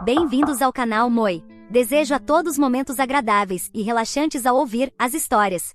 Bem-vindos ao canal Moi. Desejo a todos momentos agradáveis e relaxantes ao ouvir as histórias.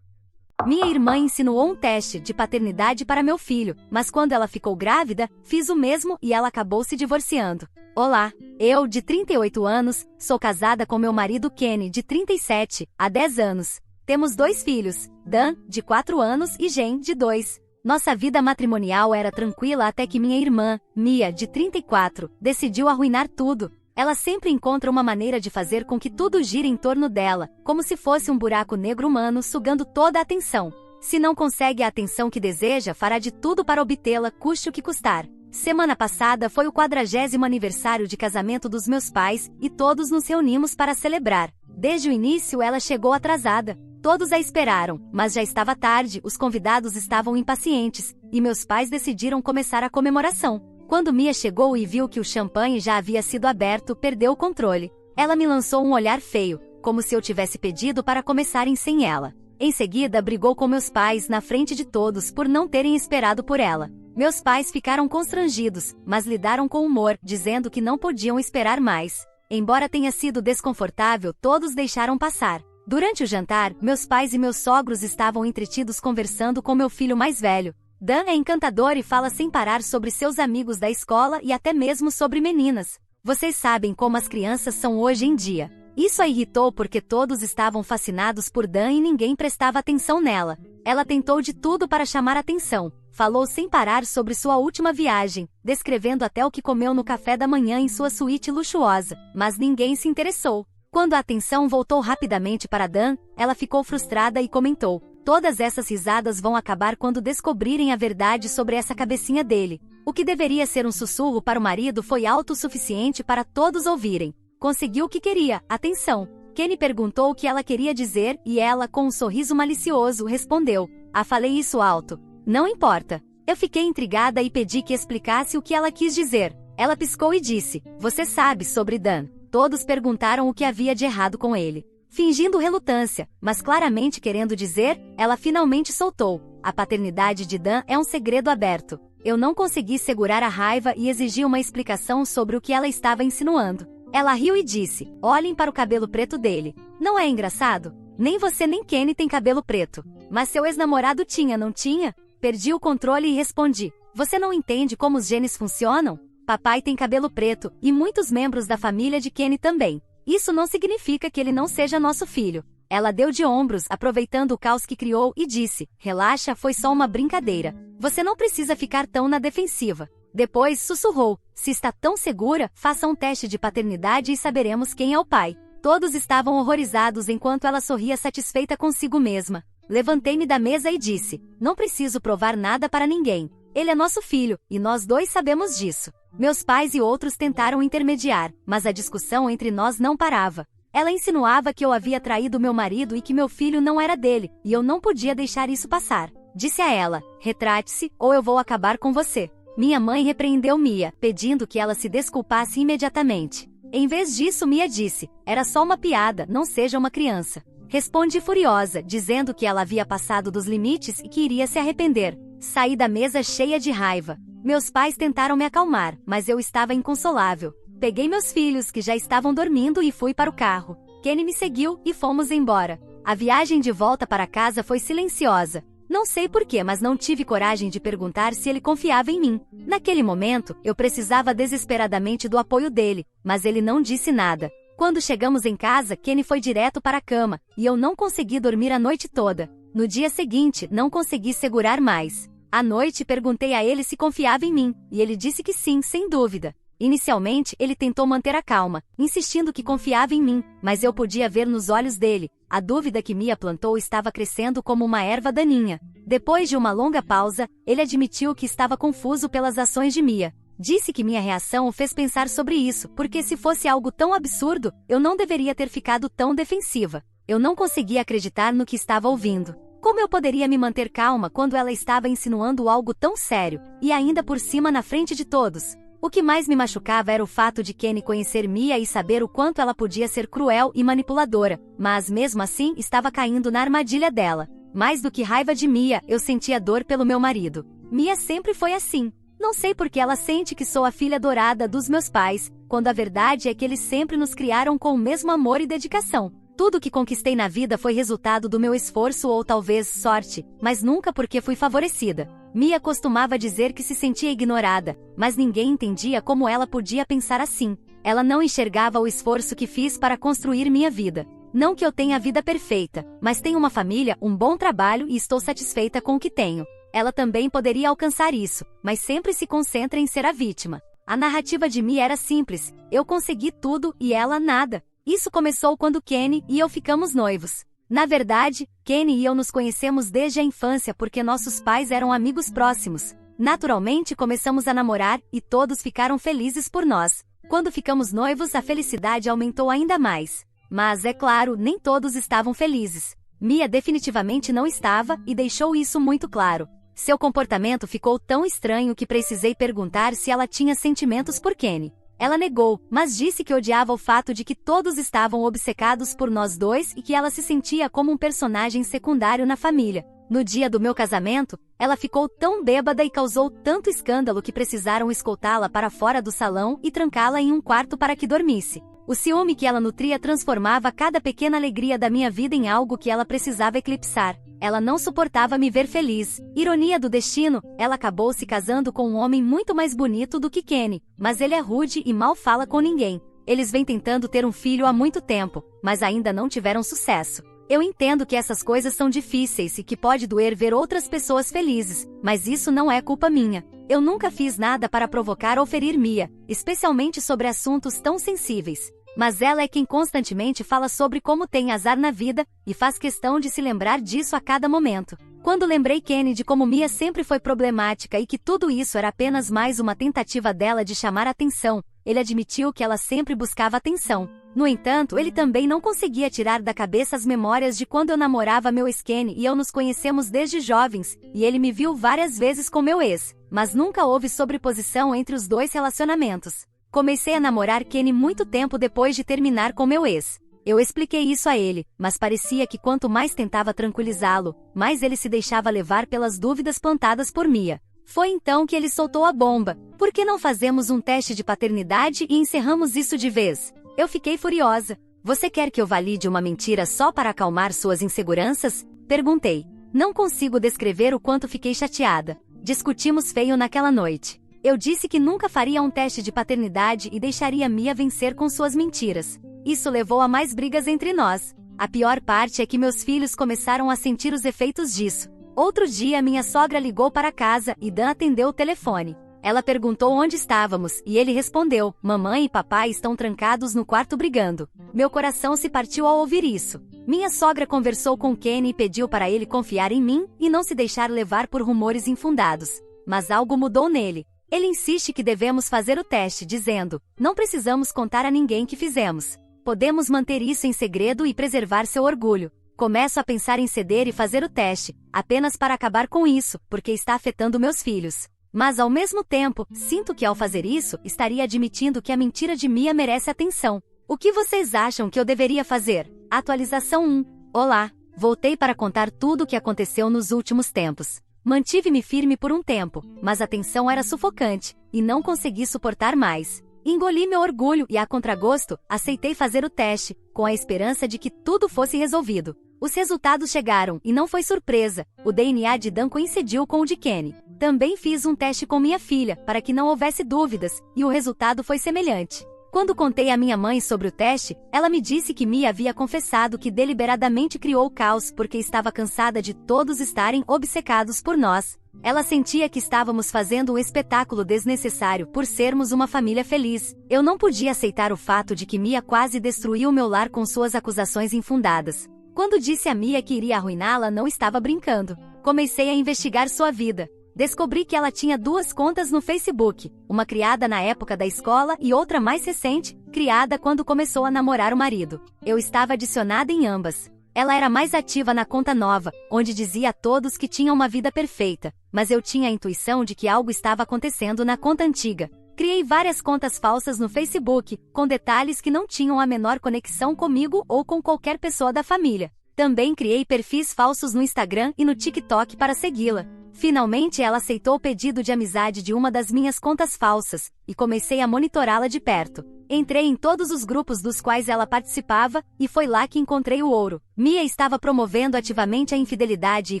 Minha irmã insinuou um teste de paternidade para meu filho, mas quando ela ficou grávida, fiz o mesmo e ela acabou se divorciando. Olá, eu, de 38 anos, sou casada com meu marido Kenny, de 37, há 10 anos. Temos 2 filhos, Dan, de 4 anos e Jen, de 2. Nossa vida matrimonial era tranquila até que minha irmã, Mia, de 34, decidiu arruinar tudo. Ela sempre encontra uma maneira de fazer com que tudo gire em torno dela, como se fosse um buraco negro humano sugando toda a atenção. Se não consegue a atenção que deseja, fará de tudo para obtê-la, custe o que custar. Semana passada foi o 40º aniversário de casamento dos meus pais, e todos nos reunimos para celebrar. Desde o início ela chegou atrasada. Todos a esperaram, mas já estava tarde, os convidados estavam impacientes, e meus pais decidiram começar a comemoração. Quando Mia chegou e viu que o champanhe já havia sido aberto, perdeu o controle. Ela me lançou um olhar feio, como se eu tivesse pedido para começarem sem ela. Em seguida, brigou com meus pais na frente de todos por não terem esperado por ela. Meus pais ficaram constrangidos, mas lidaram com humor, dizendo que não podiam esperar mais. Embora tenha sido desconfortável, todos deixaram passar. Durante o jantar, meus pais e meus sogros estavam entretidos conversando com meu filho mais velho. Dan é encantador e fala sem parar sobre seus amigos da escola e até mesmo sobre meninas. Vocês sabem como as crianças são hoje em dia. Isso a irritou porque todos estavam fascinados por Dan e ninguém prestava atenção nela. Ela tentou de tudo para chamar atenção. Falou sem parar sobre sua última viagem, descrevendo até o que comeu no café da manhã em sua suíte luxuosa, mas ninguém se interessou. Quando a atenção voltou rapidamente para Dan, ela ficou frustrada e comentou: "Todas essas risadas vão acabar quando descobrirem a verdade sobre essa cabecinha dele." O que deveria ser um sussurro para o marido foi alto o suficiente para todos ouvirem. Conseguiu o que queria, atenção. Kenny perguntou o que ela queria dizer e ela, com um sorriso malicioso, respondeu: falei isso alto." "Não importa." Eu fiquei intrigada e pedi que explicasse o que ela quis dizer. Ela piscou e disse: "Você sabe sobre Dan." Todos perguntaram o que havia de errado com ele. Fingindo relutância, mas claramente querendo dizer, ela finalmente soltou: "A paternidade de Dan é um segredo aberto." Eu não consegui segurar a raiva e exigi uma explicação sobre o que ela estava insinuando. Ela riu e disse: "Olhem para o cabelo preto dele. Não é engraçado? Nem você nem Kenny tem cabelo preto. Mas seu ex-namorado tinha, não tinha?" Perdi o controle e respondi: "Você não entende como os genes funcionam? Papai tem cabelo preto, e muitos membros da família de Kenny também. Isso não significa que ele não seja nosso filho." Ela deu de ombros, aproveitando o caos que criou, e disse: "Relaxa, foi só uma brincadeira. Você não precisa ficar tão na defensiva." Depois sussurrou: "Se está tão segura, faça um teste de paternidade e saberemos quem é o pai." Todos estavam horrorizados enquanto ela sorria satisfeita consigo mesma. Levantei-me da mesa e disse: "Não preciso provar nada para ninguém. Ele é nosso filho, e nós 2 sabemos disso." Meus pais e outros tentaram intermediar, mas a discussão entre nós não parava. Ela insinuava que eu havia traído meu marido e que meu filho não era dele, e eu não podia deixar isso passar. Disse a ela: "Retrate-se, ou eu vou acabar com você." Minha mãe repreendeu Mia, pedindo que ela se desculpasse imediatamente. Em vez disso, Mia disse: "Era só uma piada, não seja uma criança." Respondi furiosa, dizendo que ela havia passado dos limites e que iria se arrepender. Saí da mesa cheia de raiva. Meus pais tentaram me acalmar, mas eu estava inconsolável. Peguei meus filhos, que já estavam dormindo, e fui para o carro. Kenny me seguiu e fomos embora. A viagem de volta para casa foi silenciosa. Não sei porquê, mas não tive coragem de perguntar se ele confiava em mim. Naquele momento, eu precisava desesperadamente do apoio dele, mas ele não disse nada. Quando chegamos em casa, Kenny foi direto para a cama, e eu não consegui dormir a noite toda. No dia seguinte, não consegui segurar mais. À noite, perguntei a ele se confiava em mim, e ele disse que sim, sem dúvida. Inicialmente, ele tentou manter a calma, insistindo que confiava em mim, mas eu podia ver nos olhos dele. A dúvida que Mia plantou estava crescendo como uma erva daninha. Depois de uma longa pausa, ele admitiu que estava confuso pelas ações de Mia. Disse que minha reação o fez pensar sobre isso, porque se fosse algo tão absurdo, eu não deveria ter ficado tão defensiva. Eu não conseguia acreditar no que estava ouvindo. Como eu poderia me manter calma quando ela estava insinuando algo tão sério, e ainda por cima na frente de todos? O que mais me machucava era o fato de Kenny conhecer Mia e saber o quanto ela podia ser cruel e manipuladora, mas mesmo assim estava caindo na armadilha dela. Mais do que raiva de Mia, eu sentia dor pelo meu marido. Mia sempre foi assim. Não sei porque ela sente que sou a filha adorada dos meus pais, quando a verdade é que eles sempre nos criaram com o mesmo amor e dedicação. Tudo que conquistei na vida foi resultado do meu esforço ou talvez sorte, mas nunca porque fui favorecida. Mia costumava dizer que se sentia ignorada, mas ninguém entendia como ela podia pensar assim. Ela não enxergava o esforço que fiz para construir minha vida. Não que eu tenha a vida perfeita, mas tenho uma família, um bom trabalho e estou satisfeita com o que tenho. Ela também poderia alcançar isso, mas sempre se concentra em ser a vítima. A narrativa de Mia era simples: eu consegui tudo e ela nada. Isso começou quando Kenny e eu ficamos noivos. Na verdade, Kenny e eu nos conhecemos desde a infância porque nossos pais eram amigos próximos. Naturalmente começamos a namorar e todos ficaram felizes por nós. Quando ficamos noivos, a felicidade aumentou ainda mais. Mas, é claro, nem todos estavam felizes. Mia definitivamente não estava e deixou isso muito claro. Seu comportamento ficou tão estranho que precisei perguntar se ela tinha sentimentos por Kenny. Ela negou, mas disse que odiava o fato de que todos estavam obcecados por nós dois e que ela se sentia como um personagem secundário na família. No dia do meu casamento, ela ficou tão bêbada e causou tanto escândalo que precisaram escoltá-la para fora do salão e trancá-la em um quarto para que dormisse. O ciúme que ela nutria transformava cada pequena alegria da minha vida em algo que ela precisava eclipsar. Ela não suportava me ver feliz. Ironia do destino, ela acabou se casando com um homem muito mais bonito do que Kenny, mas ele é rude e mal fala com ninguém. Eles vêm tentando ter um filho há muito tempo, mas ainda não tiveram sucesso. Eu entendo que essas coisas são difíceis e que pode doer ver outras pessoas felizes, mas isso não é culpa minha. Eu nunca fiz nada para provocar ou ferir Mia, especialmente sobre assuntos tão sensíveis. Mas ela é quem constantemente fala sobre como tem azar na vida, e faz questão de se lembrar disso a cada momento. Quando lembrei Kenny de como Mia sempre foi problemática e que tudo isso era apenas mais uma tentativa dela de chamar atenção, ele admitiu que ela sempre buscava atenção. No entanto, ele também não conseguia tirar da cabeça as memórias de quando eu namorava meu ex-Kenny e eu nos conhecemos desde jovens, e ele me viu várias vezes com meu ex, mas nunca houve sobreposição entre os dois relacionamentos. Comecei a namorar Kenny muito tempo depois de terminar com meu ex. Eu expliquei isso a ele, mas parecia que quanto mais tentava tranquilizá-lo, mais ele se deixava levar pelas dúvidas plantadas por Mia. Foi então que ele soltou a bomba. Por que não fazemos um teste de paternidade e encerramos isso de vez? Eu fiquei furiosa. Você quer que eu valide uma mentira só para acalmar suas inseguranças? Perguntei. Não consigo descrever o quanto fiquei chateada. Discutimos feio naquela noite. Eu disse que nunca faria um teste de paternidade e deixaria Mia vencer com suas mentiras. Isso levou a mais brigas entre nós. A pior parte é que meus filhos começaram a sentir os efeitos disso. Outro dia minha sogra ligou para casa e Dan atendeu o telefone. Ela perguntou onde estávamos e ele respondeu: mamãe e papai estão trancados no quarto brigando. Meu coração se partiu ao ouvir isso. Minha sogra conversou com Kenny e pediu para ele confiar em mim e não se deixar levar por rumores infundados. Mas algo mudou nele. Ele insiste que devemos fazer o teste, dizendo: não precisamos contar a ninguém que fizemos. Podemos manter isso em segredo e preservar seu orgulho. Começo a pensar em ceder e fazer o teste, apenas para acabar com isso, porque está afetando meus filhos. Mas ao mesmo tempo, sinto que ao fazer isso, estaria admitindo que a mentira de Mia merece atenção. O que vocês acham que eu deveria fazer? Atualização 1. Olá, voltei para contar tudo o que aconteceu nos últimos tempos. Mantive-me firme por um tempo, mas a tensão era sufocante, e não consegui suportar mais. Engoli meu orgulho e, a contragosto, aceitei fazer o teste, com a esperança de que tudo fosse resolvido. Os resultados chegaram, e não foi surpresa. O DNA de Dan coincidiu com o de Kenny. Também fiz um teste com minha filha, para que não houvesse dúvidas, e o resultado foi semelhante. Quando contei à minha mãe sobre o teste, ela me disse que Mia havia confessado que deliberadamente criou o caos porque estava cansada de todos estarem obcecados por nós. Ela sentia que estávamos fazendo um espetáculo desnecessário por sermos uma família feliz. Eu não podia aceitar o fato de que Mia quase destruiu meu lar com suas acusações infundadas. Quando disse a Mia que iria arruiná-la, não estava brincando. Comecei a investigar sua vida. Descobri que ela tinha 2 contas no Facebook, uma criada na época da escola e outra mais recente, criada quando começou a namorar o marido. Eu estava adicionada em ambas. Ela era mais ativa na conta nova, onde dizia a todos que tinha uma vida perfeita, mas eu tinha a intuição de que algo estava acontecendo na conta antiga. Criei várias contas falsas no Facebook, com detalhes que não tinham a menor conexão comigo ou com qualquer pessoa da família. Também criei perfis falsos no Instagram e no TikTok para segui-la. Finalmente ela aceitou o pedido de amizade de uma das minhas contas falsas, e comecei a monitorá-la de perto. Entrei em todos os grupos dos quais ela participava, e foi lá que encontrei o ouro. Mia estava promovendo ativamente a infidelidade e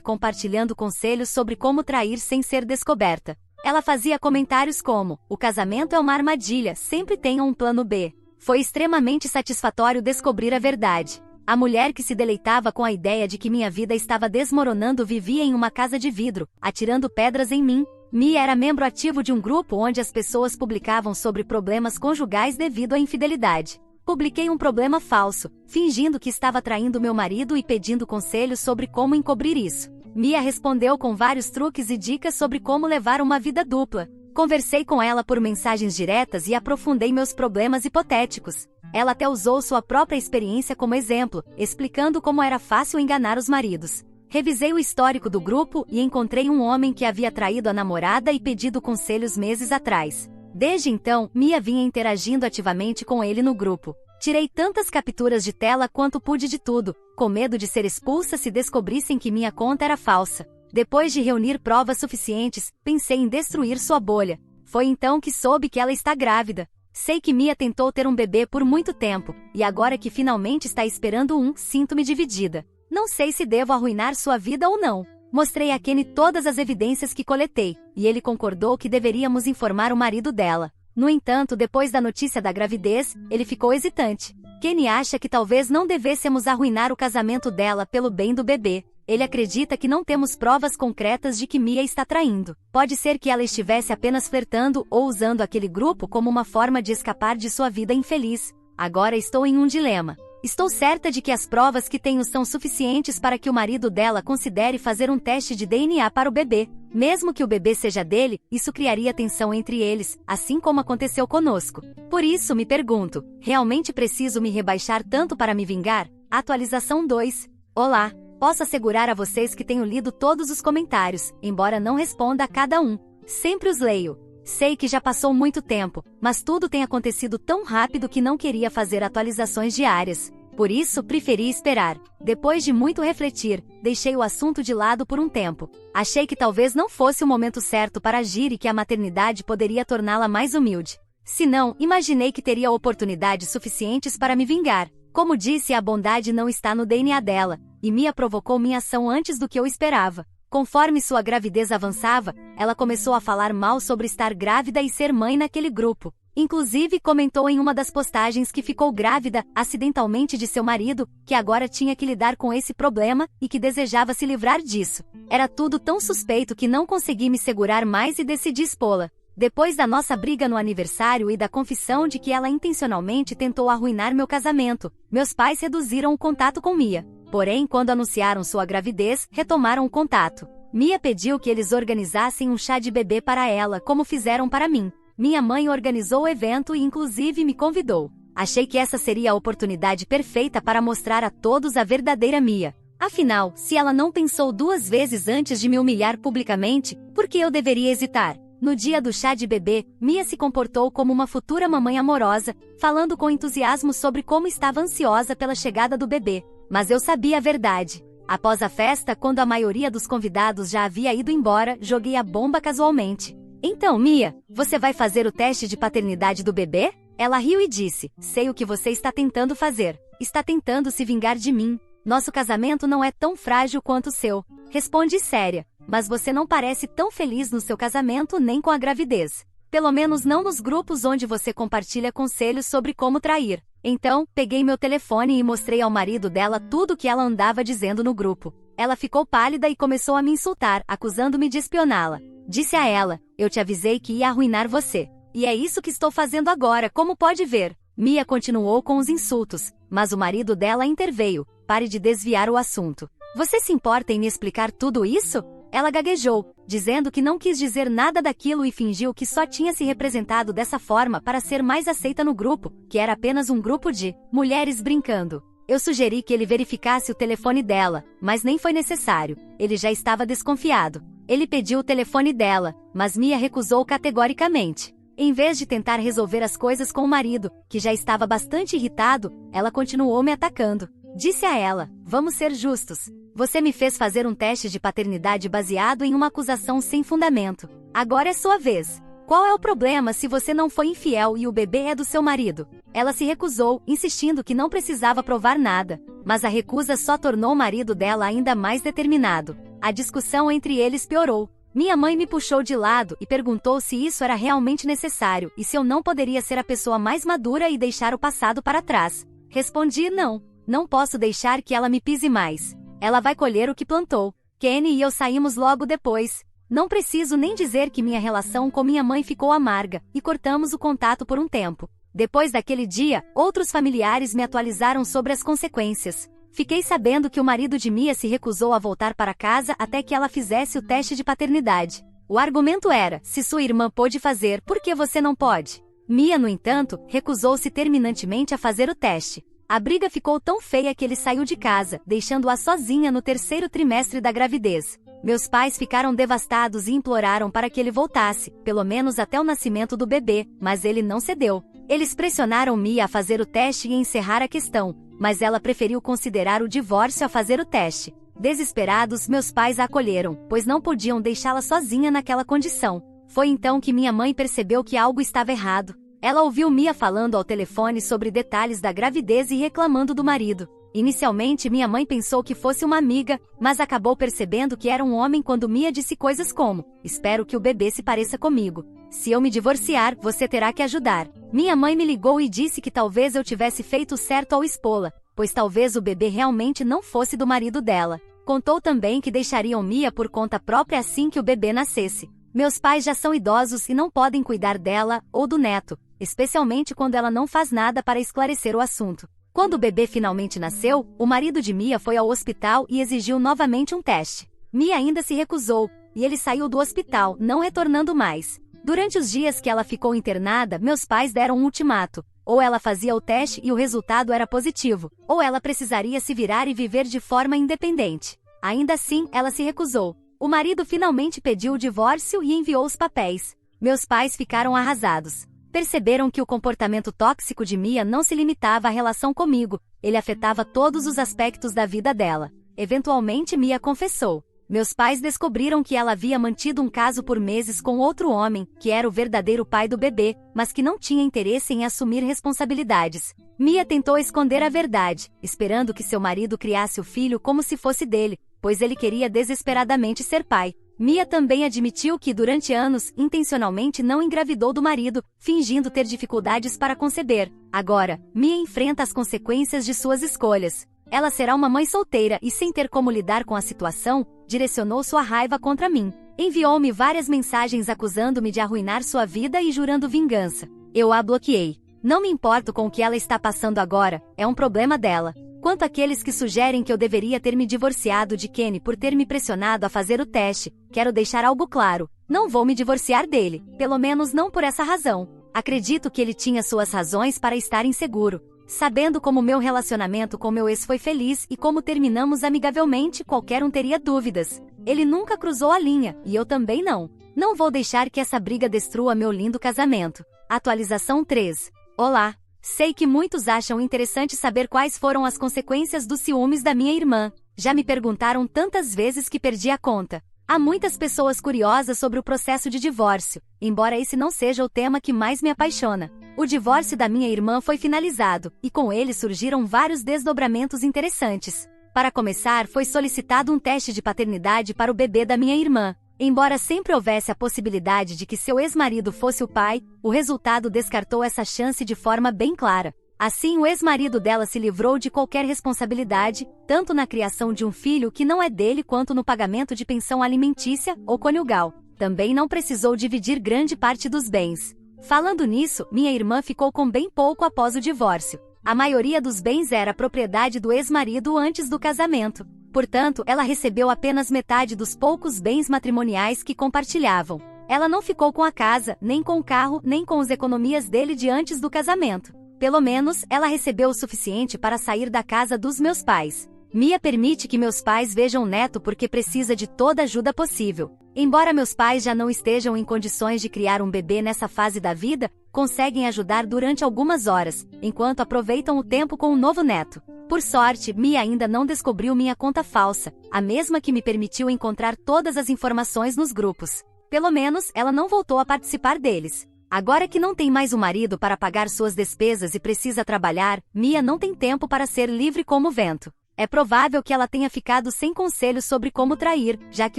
compartilhando conselhos sobre como trair sem ser descoberta. Ela fazia comentários como: "O casamento é uma armadilha, sempre tenha um plano B." Foi extremamente satisfatório descobrir a verdade. A mulher que se deleitava com a ideia de que minha vida estava desmoronando vivia em uma casa de vidro, atirando pedras em mim. Mia era membro ativo de um grupo onde as pessoas publicavam sobre problemas conjugais devido à infidelidade. Publiquei um problema falso, fingindo que estava traindo meu marido e pedindo conselhos sobre como encobrir isso. Mia respondeu com vários truques e dicas sobre como levar uma vida dupla. Conversei com ela por mensagens diretas e aprofundei meus problemas hipotéticos. Ela até usou sua própria experiência como exemplo, explicando como era fácil enganar os maridos. Revisei o histórico do grupo e encontrei um homem que havia traído a namorada e pedido conselhos meses atrás. Desde então, Mia vinha interagindo ativamente com ele no grupo. Tirei tantas capturas de tela quanto pude de tudo, com medo de ser expulsa se descobrissem que minha conta era falsa. Depois de reunir provas suficientes, pensei em destruir sua bolha. Foi então que soube que ela está grávida. Sei que Mia tentou ter um bebê por muito tempo, e agora que finalmente está esperando sinto-me dividida. Não sei se devo arruinar sua vida ou não. Mostrei a Kenny todas as evidências que coletei, e ele concordou que deveríamos informar o marido dela. No entanto, depois da notícia da gravidez, ele ficou hesitante. Kenny acha que talvez não devêssemos arruinar o casamento dela pelo bem do bebê. Ele acredita que não temos provas concretas de que Mia está traindo. Pode ser que ela estivesse apenas flertando ou usando aquele grupo como uma forma de escapar de sua vida infeliz. Agora estou em um dilema. Estou certa de que as provas que tenho são suficientes para que o marido dela considere fazer um teste de DNA para o bebê. Mesmo que o bebê seja dele, isso criaria tensão entre eles, assim como aconteceu conosco. Por isso me pergunto, realmente preciso me rebaixar tanto para me vingar? Atualização 2. Olá! Posso assegurar a vocês que tenho lido todos os comentários, embora não responda a cada um. Sempre os leio. Sei que já passou muito tempo, mas tudo tem acontecido tão rápido que não queria fazer atualizações diárias. Por isso, preferi esperar. Depois de muito refletir, deixei o assunto de lado por um tempo. Achei que talvez não fosse o momento certo para agir e que a maternidade poderia torná-la mais humilde. Se não, imaginei que teria oportunidades suficientes para me vingar. Como disse, a bondade não está no DNA dela, e Mia provocou minha ação antes do que eu esperava. Conforme sua gravidez avançava, ela começou a falar mal sobre estar grávida e ser mãe naquele grupo. Inclusive, comentou em uma das postagens que ficou grávida, acidentalmente, de seu marido, que agora tinha que lidar com esse problema, e que desejava se livrar disso. Era tudo tão suspeito que não consegui me segurar mais e decidi expô-la. Depois da nossa briga no aniversário e da confissão de que ela intencionalmente tentou arruinar meu casamento, meus pais reduziram o contato com Mia. Porém, quando anunciaram sua gravidez, retomaram o contato. Mia pediu que eles organizassem um chá de bebê para ela, como fizeram para mim. Minha mãe organizou o evento e inclusive me convidou. Achei que essa seria a oportunidade perfeita para mostrar a todos a verdadeira Mia. Afinal, se ela não pensou duas vezes antes de me humilhar publicamente, por que eu deveria hesitar? No dia do chá de bebê, Mia se comportou como uma futura mamãe amorosa, falando com entusiasmo sobre como estava ansiosa pela chegada do bebê. Mas eu sabia a verdade. Após a festa, quando a maioria dos convidados já havia ido embora, joguei a bomba casualmente. Então, Mia, você vai fazer o teste de paternidade do bebê? Ela riu e disse, sei o que você está tentando fazer. Está tentando se vingar de mim. Nosso casamento não é tão frágil quanto o seu. Respondi séria, mas você não parece tão feliz no seu casamento nem com a gravidez. Pelo menos não nos grupos onde você compartilha conselhos sobre como trair. Então, peguei meu telefone e mostrei ao marido dela tudo o que ela andava dizendo no grupo. Ela ficou pálida e começou a me insultar, acusando-me de espioná-la. Disse a ela, eu te avisei que ia arruinar você. E é isso que estou fazendo agora, como pode ver. Mia continuou com os insultos, mas o marido dela interveio. Pare de desviar o assunto. Você se importa em me explicar tudo isso? Ela gaguejou, dizendo que não quis dizer nada daquilo e fingiu que só tinha se representado dessa forma para ser mais aceita no grupo, que era apenas um grupo de mulheres brincando. Eu sugeri que ele verificasse o telefone dela, mas nem foi necessário. Ele já estava desconfiado. Ele pediu o telefone dela, mas Mia recusou categoricamente. Em vez de tentar resolver as coisas com o marido, que já estava bastante irritado, ela continuou me atacando. Disse a ela: vamos ser justos. Você me fez fazer um teste de paternidade baseado em uma acusação sem fundamento. Agora é sua vez. Qual é o problema se você não foi infiel e o bebê é do seu marido? Ela se recusou, insistindo que não precisava provar nada. Mas a recusa só tornou o marido dela ainda mais determinado. A discussão entre eles piorou. Minha mãe me puxou de lado e perguntou se isso era realmente necessário e se eu não poderia ser a pessoa mais madura e deixar o passado para trás. Respondi: não. Não posso deixar que ela me pise mais. Ela vai colher o que plantou. Kenny e eu saímos logo depois. Não preciso nem dizer que minha relação com minha mãe ficou amarga, e cortamos o contato por um tempo. Depois daquele dia, outros familiares me atualizaram sobre as consequências. Fiquei sabendo que o marido de Mia se recusou a voltar para casa até que ela fizesse o teste de paternidade. O argumento era: se sua irmã pôde fazer, por que você não pode? Mia, no entanto, recusou-se terminantemente a fazer o teste. A briga ficou tão feia que ele saiu de casa, deixando-a sozinha no terceiro trimestre da gravidez. Meus pais ficaram devastados e imploraram para que ele voltasse, pelo menos até o nascimento do bebê, mas ele não cedeu. Eles pressionaram Mia a fazer o teste e encerrar a questão, mas ela preferiu considerar o divórcio a fazer o teste. Desesperados, meus pais a acolheram, pois não podiam deixá-la sozinha naquela condição. Foi então que minha mãe percebeu que algo estava errado. Ela ouviu Mia falando ao telefone sobre detalhes da gravidez e reclamando do marido. Inicialmente, minha mãe pensou que fosse uma amiga, mas acabou percebendo que era um homem quando Mia disse coisas como: espero que o bebê se pareça comigo. Se eu me divorciar, você terá que ajudar. Minha mãe me ligou e disse que talvez eu tivesse feito certo ao expô-la, pois talvez o bebê realmente não fosse do marido dela. Contou também que deixariam Mia por conta própria assim que o bebê nascesse. Meus pais já são idosos e não podem cuidar dela ou do neto, especialmente quando ela não faz nada para esclarecer o assunto. Quando o bebê finalmente nasceu, o marido de Mia foi ao hospital e exigiu novamente um teste. Mia ainda se recusou, e ele saiu do hospital, não retornando mais. Durante os dias que ela ficou internada, meus pais deram um ultimato: ou ela fazia o teste e o resultado era positivo, ou ela precisaria se virar e viver de forma independente. Ainda assim, ela se recusou. O marido finalmente pediu o divórcio e enviou os papéis. Meus pais ficaram arrasados. Perceberam que o comportamento tóxico de Mia não se limitava à relação comigo, ele afetava todos os aspectos da vida dela. Eventualmente, Mia confessou. Meus pais descobriram que ela havia mantido um caso por meses com outro homem, que era o verdadeiro pai do bebê, mas que não tinha interesse em assumir responsabilidades. Mia tentou esconder a verdade, esperando que seu marido criasse o filho como se fosse dele, pois ele queria desesperadamente ser pai. Mia também admitiu que durante anos, intencionalmente não engravidou do marido, fingindo ter dificuldades para conceber. Agora, Mia enfrenta as consequências de suas escolhas. Ela será uma mãe solteira e, sem ter como lidar com a situação, direcionou sua raiva contra mim. Enviou-me várias mensagens acusando-me de arruinar sua vida e jurando vingança. Eu a bloqueei. Não me importo com o que ela está passando agora, é um problema dela. Quanto àqueles que sugerem que eu deveria ter me divorciado de Kenny por ter me pressionado a fazer o teste, quero deixar algo claro: não vou me divorciar dele, pelo menos não por essa razão. Acredito que ele tinha suas razões para estar inseguro. Sabendo como meu relacionamento com meu ex foi feliz e como terminamos amigavelmente, qualquer um teria dúvidas. Ele nunca cruzou a linha, e eu também não. Não vou deixar que essa briga destrua meu lindo casamento. Atualização 3. Olá! Sei que muitos acham interessante saber quais foram as consequências dos ciúmes da minha irmã. Já me perguntaram tantas vezes que perdi a conta. Há muitas pessoas curiosas sobre o processo de divórcio, embora esse não seja o tema que mais me apaixona. O divórcio da minha irmã foi finalizado, e com ele surgiram vários desdobramentos interessantes. Para começar, foi solicitado um teste de paternidade para o bebê da minha irmã. Embora sempre houvesse a possibilidade de que seu ex-marido fosse o pai, o resultado descartou essa chance de forma bem clara. Assim, o ex-marido dela se livrou de qualquer responsabilidade, tanto na criação de um filho que não é dele quanto no pagamento de pensão alimentícia ou conjugal. Também não precisou dividir grande parte dos bens. Falando nisso, minha irmã ficou com bem pouco após o divórcio. A maioria dos bens era propriedade do ex-marido antes do casamento. Portanto, ela recebeu apenas metade dos poucos bens matrimoniais que compartilhavam. Ela não ficou com a casa, nem com o carro, nem com as economias dele de antes do casamento. Pelo menos, ela recebeu o suficiente para sair da casa dos meus pais. Mia permite que meus pais vejam o neto porque precisa de toda a ajuda possível. Embora meus pais já não estejam em condições de criar um bebê nessa fase da vida, conseguem ajudar durante algumas horas, enquanto aproveitam o tempo com o novo neto. Por sorte, Mia ainda não descobriu minha conta falsa, a mesma que me permitiu encontrar todas as informações nos grupos. Pelo menos, ela não voltou a participar deles. Agora que não tem mais um marido para pagar suas despesas e precisa trabalhar, Mia não tem tempo para ser livre como o vento. É provável que ela tenha ficado sem conselhos sobre como trair, já que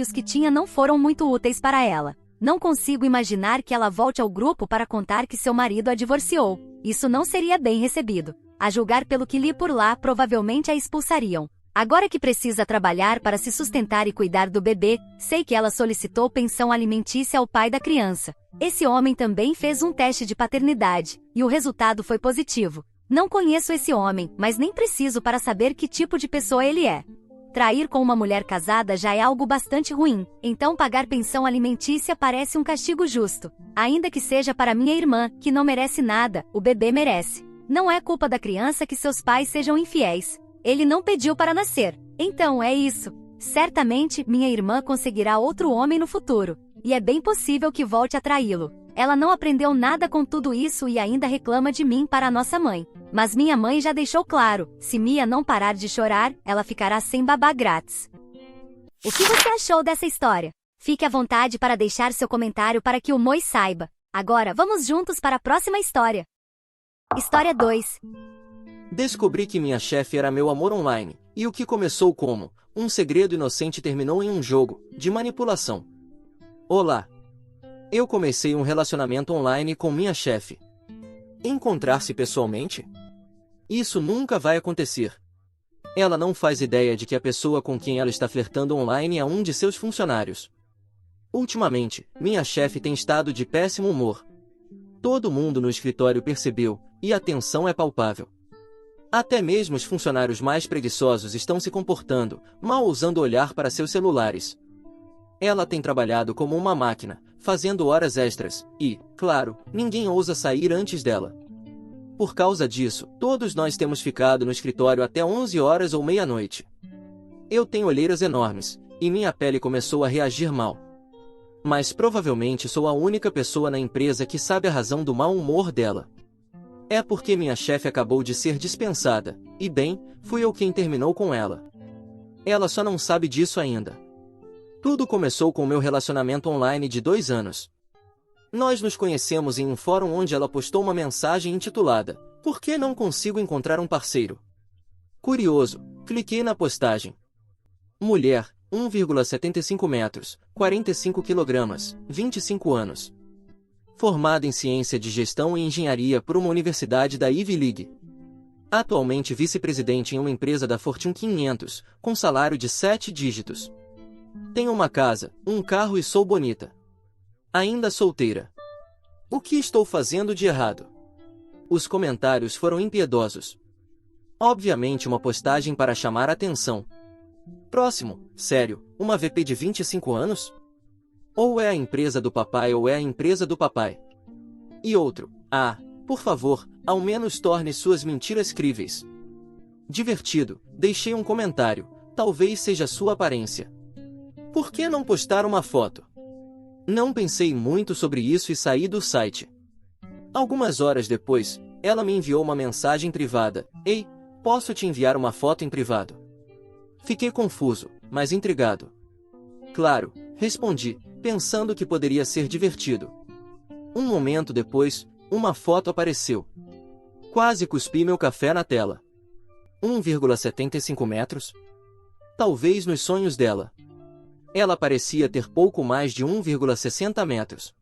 os que tinha não foram muito úteis para ela. Não consigo imaginar que ela volte ao grupo para contar que seu marido a divorciou. Isso não seria bem recebido. A julgar pelo que li por lá, provavelmente a expulsariam. Agora que precisa trabalhar para se sustentar e cuidar do bebê, sei que ela solicitou pensão alimentícia ao pai da criança. Esse homem também fez um teste de paternidade, e o resultado foi positivo. Não conheço esse homem, mas nem preciso para saber que tipo de pessoa ele é. Trair com uma mulher casada já é algo bastante ruim, então pagar pensão alimentícia parece um castigo justo. Ainda que seja para minha irmã, que não merece nada, o bebê merece. Não é culpa da criança que seus pais sejam infiéis. Ele não pediu para nascer. Então é isso. Certamente, minha irmã conseguirá outro homem no futuro. E é bem possível que volte a traí-lo. Ela não aprendeu nada com tudo isso e ainda reclama de mim para a nossa mãe. Mas minha mãe já deixou claro, se Mia não parar de chorar, ela ficará sem babá grátis. O que você achou dessa história? Fique à vontade para deixar seu comentário para que o Moi saiba. Agora, vamos juntos para a próxima história. História 2. Descobri que minha chefe era meu amor online, e o que começou como um segredo inocente terminou em um jogo de manipulação. Olá! Eu comecei um relacionamento online com minha chefe. Encontrar-se pessoalmente? Isso nunca vai acontecer. Ela não faz ideia de que a pessoa com quem ela está flertando online é um de seus funcionários. Ultimamente, minha chefe tem estado de péssimo humor. Todo mundo no escritório percebeu, e a tensão é palpável. Até mesmo os funcionários mais preguiçosos estão se comportando, mal ousando olhar para seus celulares. Ela tem trabalhado como uma máquina, fazendo horas extras, e, claro, ninguém ousa sair antes dela. Por causa disso, todos nós temos ficado no escritório até 11 horas ou meia-noite. Eu tenho olheiras enormes, e minha pele começou a reagir mal. Mas provavelmente sou a única pessoa na empresa que sabe a razão do mau humor dela. É porque minha chefe acabou de ser dispensada, e bem, fui eu quem terminou com ela. Ela só não sabe disso ainda. Tudo começou com meu relacionamento online de 2 anos. Nós nos conhecemos em um fórum onde ela postou uma mensagem intitulada "Por que não consigo encontrar um parceiro?". Curioso, cliquei na postagem. Mulher, 1,75 metros, 45 kg, 25 anos. Formada em Ciência de Gestão e Engenharia por uma universidade da Ivy League. Atualmente vice-presidente em uma empresa da Fortune 500, com salário de 7 dígitos. Tenho uma casa, um carro e sou bonita. Ainda solteira. O que estou fazendo de errado? Os comentários foram impiedosos. Obviamente uma postagem para chamar a atenção. Próximo, sério, uma VP de 25 anos? Ou é a empresa do papai ou é a empresa do papai. E outro, por favor, ao menos torne suas mentiras críveis. Divertido, deixei um comentário, talvez seja sua aparência. Por que não postar uma foto? Não pensei muito sobre isso e saí do site. Algumas horas depois, ela me enviou uma mensagem privada. Ei, posso te enviar uma foto em privado? Fiquei confuso, mas intrigado. Claro, respondi, pensando que poderia ser divertido. Um momento depois, uma foto apareceu. Quase cuspi meu café na tela. 1,75 metros? Talvez nos sonhos dela. Ela parecia ter pouco mais de 1,60 metros.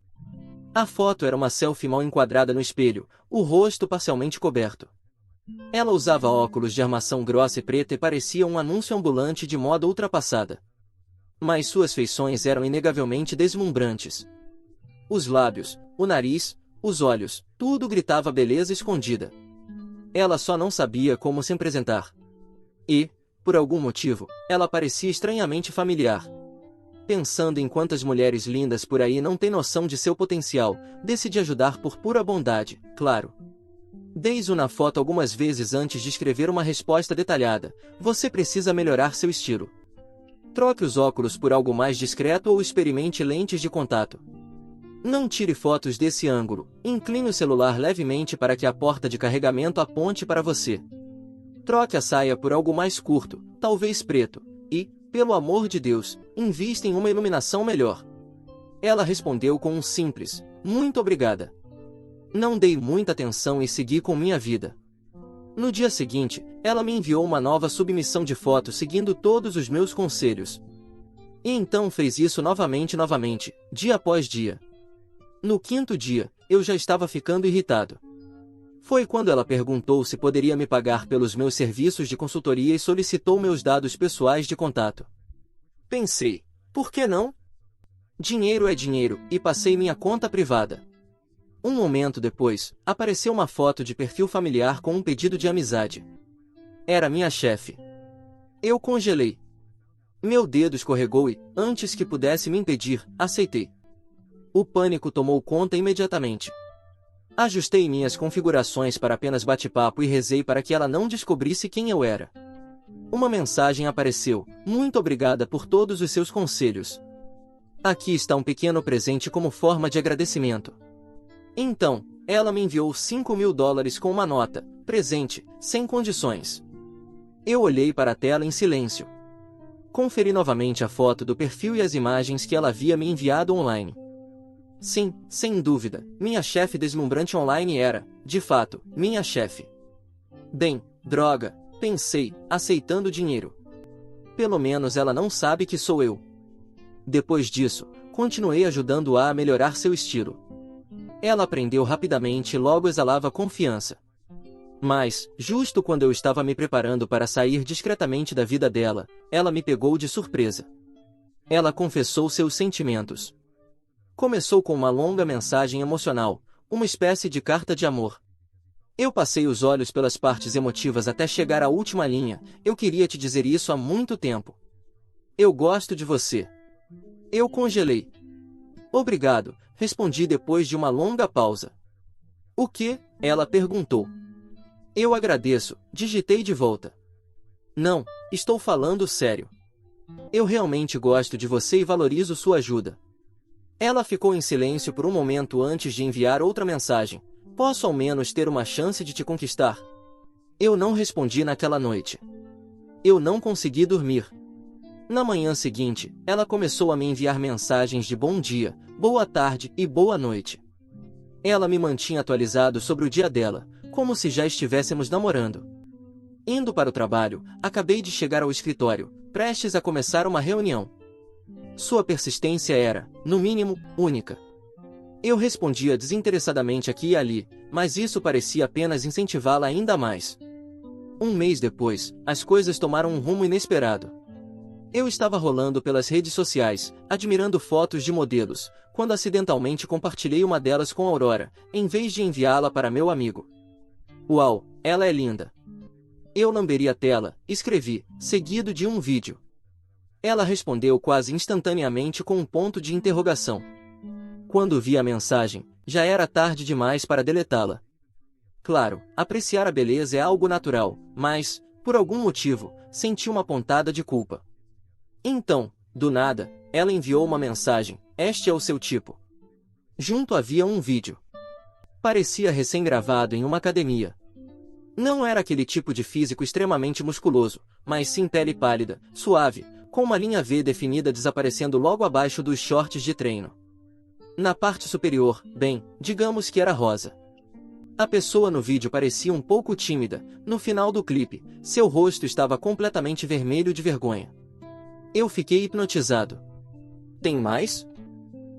A foto era uma selfie mal enquadrada no espelho, o rosto parcialmente coberto. Ela usava óculos de armação grossa e preta e parecia um anúncio ambulante de moda ultrapassada. Mas suas feições eram inegavelmente deslumbrantes. Os lábios, o nariz, os olhos, tudo gritava beleza escondida. Ela só não sabia como se apresentar. E, por algum motivo, ela parecia estranhamente familiar. Pensando em quantas mulheres lindas por aí não têm noção de seu potencial, decidi ajudar por pura bondade, claro. Dei-o na foto algumas vezes antes de escrever uma resposta detalhada. Você precisa melhorar seu estilo. Troque os óculos por algo mais discreto ou experimente lentes de contato. Não tire fotos desse ângulo. Incline o celular levemente para que a porta de carregamento aponte para você. Troque a saia por algo mais curto, talvez preto, e, pelo amor de Deus, invista em uma iluminação melhor. Ela respondeu com um simples, muito obrigada. Não dei muita atenção e segui com minha vida. No dia seguinte, ela me enviou uma nova submissão de fotos seguindo todos os meus conselhos. E então fez isso novamente, dia após dia. No quinto dia, eu já estava ficando irritado. Foi quando ela perguntou se poderia me pagar pelos meus serviços de consultoria e solicitou meus dados pessoais de contato. Pensei, por que não? Dinheiro é dinheiro, e passei minha conta privada. Um momento depois, apareceu uma foto de perfil familiar com um pedido de amizade. Era minha chefe. Eu congelei. Meu dedo escorregou e, antes que pudesse me impedir, aceitei. O pânico tomou conta imediatamente. Ajustei minhas configurações para apenas bate-papo e rezei para que ela não descobrisse quem eu era. Uma mensagem apareceu: muito obrigada por todos os seus conselhos. Aqui está um pequeno presente como forma de agradecimento. Então, ela me enviou $5.000 com uma nota, presente, sem condições. Eu olhei para a tela em silêncio. Conferi novamente a foto do perfil e as imagens que ela havia me enviado online. Sim, sem dúvida, minha chefe deslumbrante online era, de fato, minha chefe. Bem, droga, pensei, aceitando dinheiro. Pelo menos ela não sabe que sou eu. Depois disso, continuei ajudando-a a melhorar seu estilo. Ela aprendeu rapidamente e logo exalava confiança. Mas, justo quando eu estava me preparando para sair discretamente da vida dela, ela me pegou de surpresa. Ela confessou seus sentimentos. Começou com uma longa mensagem emocional, uma espécie de carta de amor. Eu passei os olhos pelas partes emotivas até chegar à última linha: eu queria te dizer isso há muito tempo. Eu gosto de você. Eu congelei. Obrigado, respondi depois de uma longa pausa. O quê? Ela perguntou. Eu agradeço, digitei de volta. Não, estou falando sério. Eu realmente gosto de você e valorizo sua ajuda. Ela ficou em silêncio por um momento antes de enviar outra mensagem. Posso ao menos ter uma chance de te conquistar? Eu não respondi naquela noite. Eu não consegui dormir. Na manhã seguinte, ela começou a me enviar mensagens de bom dia, boa tarde e boa noite. Ela me mantinha atualizado sobre o dia dela, como se já estivéssemos namorando. Indo para o trabalho, acabei de chegar ao escritório, prestes a começar uma reunião. Sua persistência era, no mínimo, única. Eu respondia desinteressadamente aqui e ali, mas isso parecia apenas incentivá-la ainda mais. Um mês depois, as coisas tomaram um rumo inesperado. Eu estava rolando pelas redes sociais, admirando fotos de modelos, quando acidentalmente compartilhei uma delas com Aurora, em vez de enviá-la para meu amigo. Uau, ela é linda. Eu lamberi a tela, escrevi, seguido de um vídeo. Ela respondeu quase instantaneamente com um ponto de interrogação. Quando vi a mensagem, já era tarde demais para deletá-la. Claro, apreciar a beleza é algo natural, mas, por algum motivo, senti uma pontada de culpa. Então, do nada, ela enviou uma mensagem: este é o seu tipo. Junto havia um vídeo. Parecia recém-gravado em uma academia. Não era aquele tipo de físico extremamente musculoso, mas sim pele pálida, suave, com uma linha V definida desaparecendo logo abaixo dos shorts de treino. Na parte superior, bem, digamos que era rosa. A pessoa no vídeo parecia um pouco tímida. No final do clipe, seu rosto estava completamente vermelho de vergonha. Eu fiquei hipnotizado. Tem mais?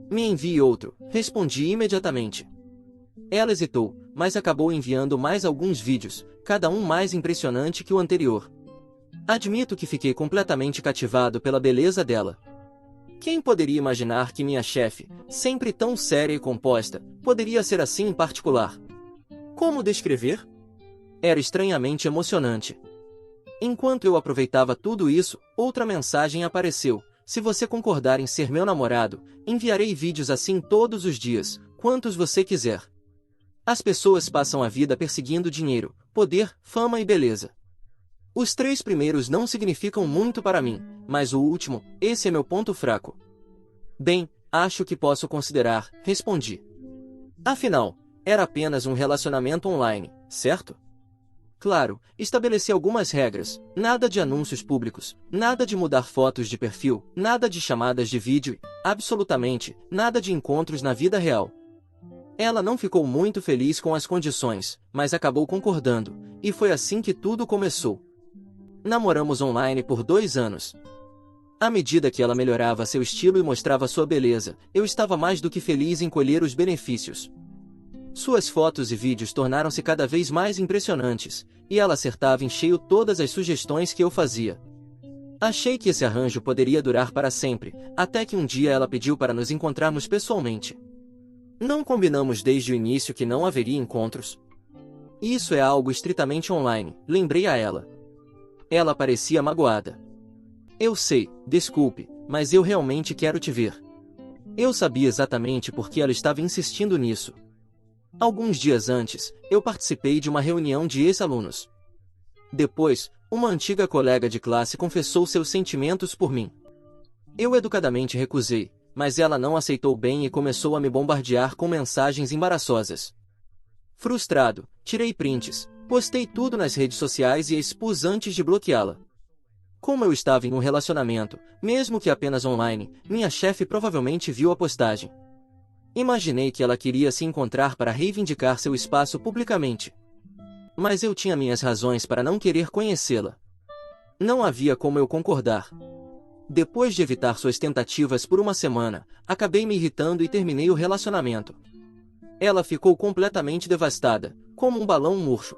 Me envie outro, respondi imediatamente. Ela hesitou, mas acabou enviando mais alguns vídeos, cada um mais impressionante que o anterior. Admito que fiquei completamente cativado pela beleza dela. Quem poderia imaginar que minha chefe, sempre tão séria e composta, poderia ser assim em particular? Como descrever? Era estranhamente emocionante. Enquanto eu aproveitava tudo isso, outra mensagem apareceu: se você concordar em ser meu namorado, enviarei vídeos assim todos os dias, quantos você quiser. As pessoas passam a vida perseguindo dinheiro, poder, fama e beleza. Os 3 primeiros não significam muito para mim, mas o último, esse é meu ponto fraco. Bem, acho que posso considerar, respondi. Afinal, era apenas um relacionamento online, certo? Claro, estabeleci algumas regras, nada de anúncios públicos, nada de mudar fotos de perfil, nada de chamadas de vídeo e, absolutamente, nada de encontros na vida real. Ela não ficou muito feliz com as condições, mas acabou concordando, e foi assim que tudo começou. Namoramos online por 2 anos. À medida que ela melhorava seu estilo e mostrava sua beleza, eu estava mais do que feliz em colher os benefícios. Suas fotos e vídeos tornaram-se cada vez mais impressionantes, e ela acertava em cheio todas as sugestões que eu fazia. Achei que esse arranjo poderia durar para sempre, até que um dia ela pediu para nos encontrarmos pessoalmente. Não combinamos desde o início que não haveria encontros? Isso é algo estritamente online, lembrei a ela. Ela parecia magoada. Eu sei, desculpe, mas eu realmente quero te ver. Eu sabia exatamente por que ela estava insistindo nisso. Alguns dias antes, eu participei de uma reunião de ex-alunos. Depois, uma antiga colega de classe confessou seus sentimentos por mim. Eu educadamente recusei, mas ela não aceitou bem e começou a me bombardear com mensagens embaraçosas. Frustrado, tirei prints, postei tudo nas redes sociais e a expus antes de bloqueá-la. Como eu estava em um relacionamento, mesmo que apenas online, minha chefe provavelmente viu a postagem. Imaginei que ela queria se encontrar para reivindicar seu espaço publicamente. Mas eu tinha minhas razões para não querer conhecê-la. Não havia como eu concordar. Depois de evitar suas tentativas por uma semana, acabei me irritando e terminei o relacionamento. Ela ficou completamente devastada, como um balão murcho.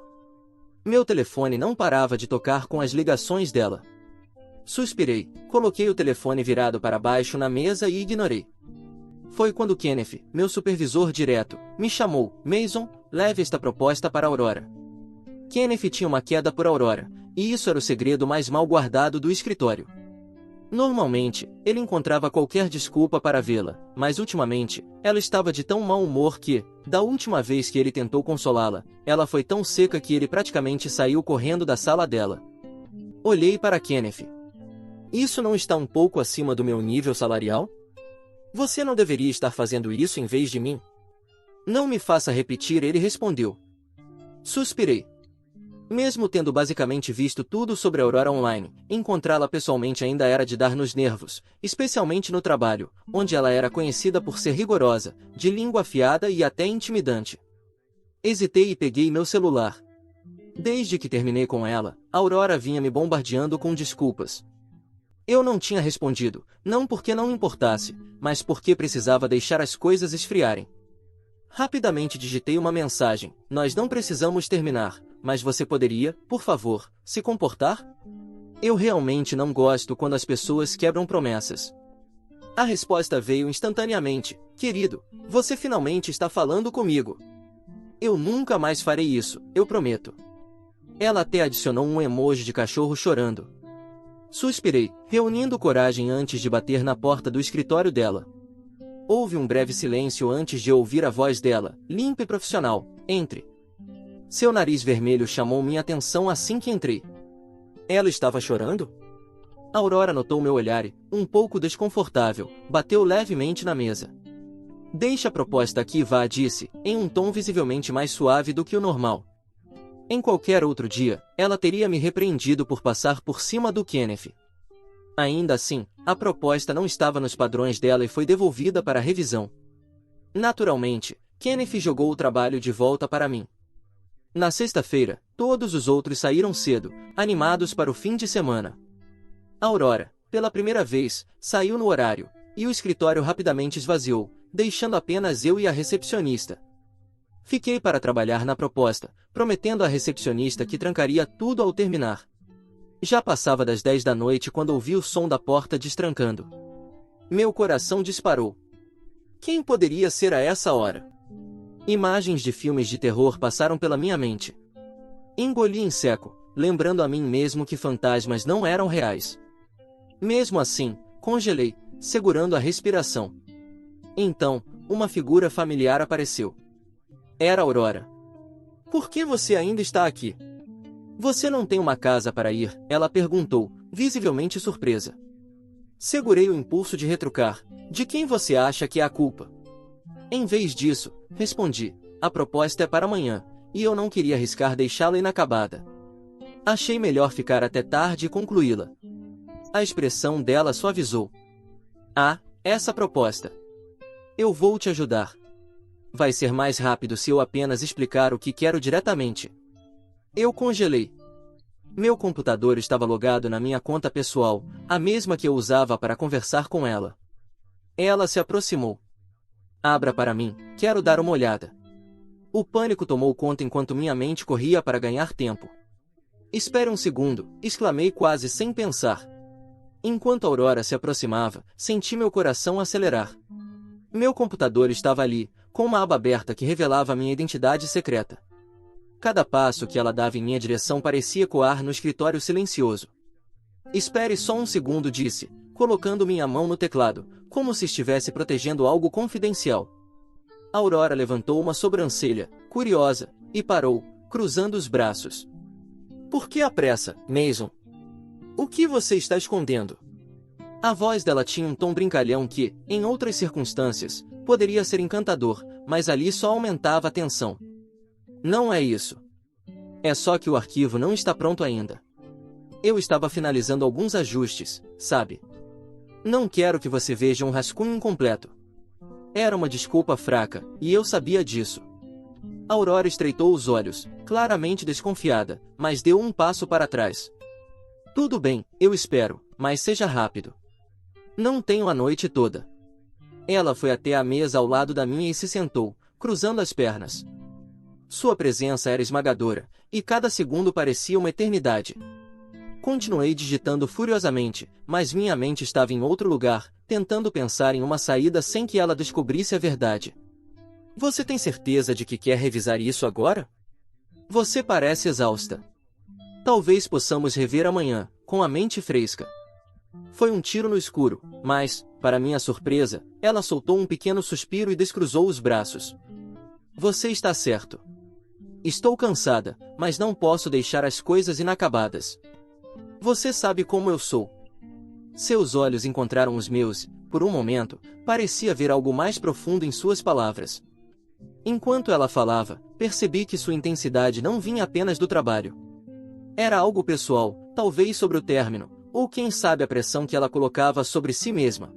Meu telefone não parava de tocar com as ligações dela. Suspirei, coloquei o telefone virado para baixo na mesa e ignorei. Foi quando Kenneth, meu supervisor direto, me chamou. Mason, leve esta proposta para Aurora. Kenneth tinha uma queda por Aurora, e isso era o segredo mais mal guardado do escritório. Normalmente, ele encontrava qualquer desculpa para vê-la, mas ultimamente, ela estava de tão mau humor que, da última vez que ele tentou consolá-la, ela foi tão seca que ele praticamente saiu correndo da sala dela. Olhei para Kenneth. Isso não está um pouco acima do meu nível salarial? Você não deveria estar fazendo isso em vez de mim? Não me faça repetir, ele respondeu. Suspirei. Mesmo tendo basicamente visto tudo sobre a Aurora online, encontrá-la pessoalmente ainda era de dar nos nervos, especialmente no trabalho, onde ela era conhecida por ser rigorosa, de língua afiada e até intimidante. Hesitei e peguei meu celular. Desde que terminei com ela, a Aurora vinha me bombardeando com desculpas. Eu não tinha respondido, não porque não importasse, mas porque precisava deixar as coisas esfriarem. Rapidamente digitei uma mensagem: nós não precisamos terminar, mas você poderia, por favor, se comportar? Eu realmente não gosto quando as pessoas quebram promessas. A resposta veio instantaneamente: querido, você finalmente está falando comigo. Eu nunca mais farei isso, eu prometo. Ela até adicionou um emoji de cachorro chorando. Suspirei, reunindo coragem antes de bater na porta do escritório dela. Houve um breve silêncio antes de ouvir a voz dela, limpa e profissional. Entre. Seu nariz vermelho chamou minha atenção assim que entrei. Ela estava chorando? Aurora notou meu olhar e, um pouco desconfortável, bateu levemente na mesa. Deixe a proposta aqui e vá, disse, em um tom visivelmente mais suave do que o normal. Em qualquer outro dia, ela teria me repreendido por passar por cima do Kenneth. Ainda assim, a proposta não estava nos padrões dela e foi devolvida para revisão. Naturalmente, Kenneth jogou o trabalho de volta para mim. Na sexta-feira, todos os outros saíram cedo, animados para o fim de semana. Aurora, pela primeira vez, saiu no horário, e o escritório rapidamente esvaziou, deixando apenas eu e a recepcionista. Fiquei para trabalhar na proposta, prometendo à recepcionista que trancaria tudo ao terminar. Já passava das 10 da noite quando ouvi o som da porta destrancando. Meu coração disparou. Quem poderia ser a essa hora? Imagens de filmes de terror passaram pela minha mente. Engoli em seco, lembrando a mim mesmo que fantasmas não eram reais. Mesmo assim, congelei, segurando a respiração. Então, uma figura familiar apareceu. Era Aurora. Por que você ainda está aqui? Você não tem uma casa para ir? Ela perguntou, visivelmente surpresa. Segurei o impulso de retrucar. De quem você acha que é a culpa? Em vez disso, respondi, a proposta é para amanhã, e eu não queria arriscar deixá-la inacabada. Achei melhor ficar até tarde e concluí-la. A expressão dela suavizou. Ah, essa proposta. Eu vou te ajudar. Vai ser mais rápido se eu apenas explicar o que quero diretamente. Eu congelei. Meu computador estava logado na minha conta pessoal, a mesma que eu usava para conversar com ela. Ela se aproximou. Abra para mim, quero dar uma olhada. O pânico tomou conta enquanto minha mente corria para ganhar tempo. Espere um segundo, exclamei quase sem pensar. Enquanto Aurora se aproximava, senti meu coração acelerar. Meu computador estava ali, com uma aba aberta que revelava minha identidade secreta. Cada passo que ela dava em minha direção parecia ecoar no escritório silencioso. Espere só um segundo, disse, colocando minha mão no teclado, como se estivesse protegendo algo confidencial. Aurora levantou uma sobrancelha, curiosa, e parou, cruzando os braços. Por que a pressa, Mason? O que você está escondendo? A voz dela tinha um tom brincalhão que, em outras circunstâncias, poderia ser encantador, mas ali só aumentava a tensão. Não é isso. É só que o arquivo não está pronto ainda. Eu estava finalizando alguns ajustes, sabe? Não quero que você veja um rascunho incompleto. Era uma desculpa fraca, e eu sabia disso. Aurora estreitou os olhos, claramente desconfiada, mas deu um passo para trás. Tudo bem, eu espero, mas seja rápido. Não tenho a noite toda. Ela foi até a mesa ao lado da minha e se sentou, cruzando as pernas. Sua presença era esmagadora, e cada segundo parecia uma eternidade. Continuei digitando furiosamente, mas minha mente estava em outro lugar, tentando pensar em uma saída sem que ela descobrisse a verdade. Você tem certeza de que quer revisar isso agora? Você parece exausta. Talvez possamos rever amanhã, com a mente fresca. Foi um tiro no escuro, mas, para minha surpresa, ela soltou um pequeno suspiro e descruzou os braços. Você está certo. Estou cansada, mas não posso deixar as coisas inacabadas. Você sabe como eu sou. Seus olhos encontraram os meus, por um momento, parecia ver algo mais profundo em suas palavras. Enquanto ela falava, percebi que sua intensidade não vinha apenas do trabalho. Era algo pessoal, talvez sobre o término, ou quem sabe a pressão que ela colocava sobre si mesma.